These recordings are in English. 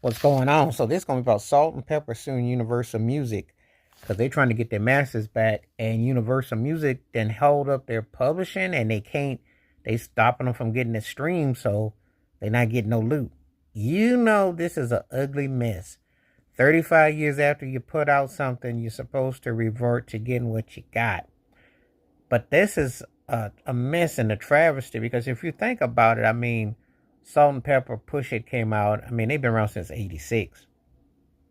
what's going on. So this is going to be about Salt and Pepper suing Universal Music because they're trying to get their masters back, and Universal Music then held up their publishing, and they stopping them from getting the stream, so they're not getting no loot. You know this is an ugly mess. 35 years after you put out something, you're supposed to revert to getting what you got. But this is a mess and a travesty because if you think about it, I mean, Salt and Pepper Push It came out. I mean, they've been around since '86.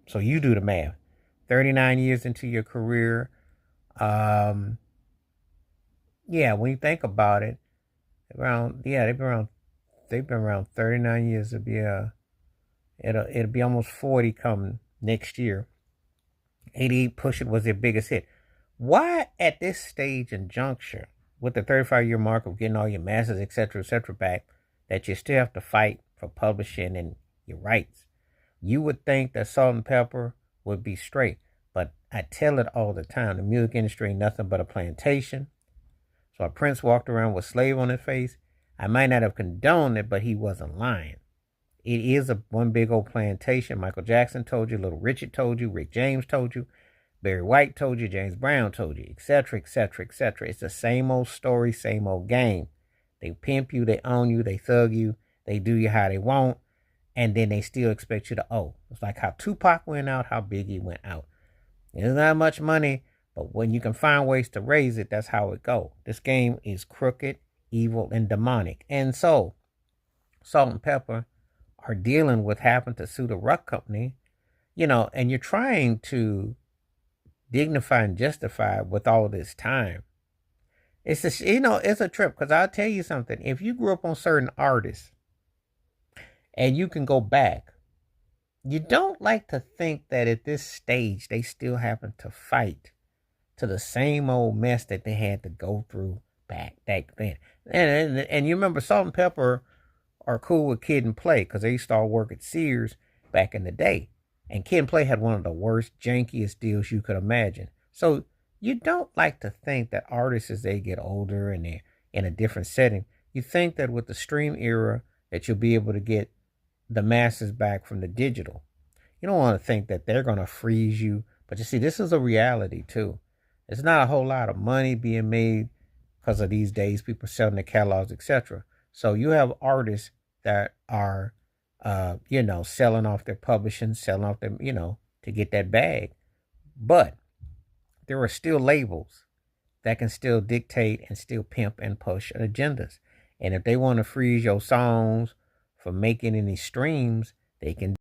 So you do the math. 39 years into your career. Um, yeah, when you think about it, they've been around 39 years. It'll be almost 40 come next year. 88 Push It was their biggest hit. Why at this stage and juncture, with the 35-year mark of getting all your masters, etc., back, that you still have to fight for publishing and your rights? You would think that Salt and Pepper would be straight, but I tell it all the time. The music industry ain't nothing but a plantation. So a prince walked around with slave on his face. I might not have condoned it, but he wasn't lying. It is a one big old plantation. Michael Jackson told you, Little Richard told you, Rick James told you, Barry White told you, James Brown told you, etc., etc., etc. It's the same old story, same old game. They pimp you, they own you, they thug you, they do you how they want, and then they still expect you to owe. It's like how Tupac went out, how Biggie went out. There's not much money, but when you can find ways to raise it, that's how it go. This game is crooked, evil, and demonic. And so, Salt and Pepper are dealing with having to sue the Ruck Company, and you're trying to dignify and justify with all this time. It's a trip because I'll tell you something. If you grew up on certain artists and you can go back, you don't like to think that at this stage they still happen to fight to the same old mess that they had to go through back then. And you remember Salt and Pepper are cool with Kid and Play because they used to all work at Sears back in the day. And Kid and Play had one of the worst, jankiest deals you could imagine. So you don't like to think that artists, as they get older and they're in a different setting, you think that with the stream era that you'll be able to get the masses back from the digital. You don't want to think that they're going to freeze you. But you see, this is a reality too. It's not a whole lot of money being made because of these days, people selling their catalogs, etc. So you have artists that are, selling off their publishing, selling off their, to get that bag. But there are still labels that can still dictate and still pimp and push agendas. And if they want to freeze your songs from making any streams, they can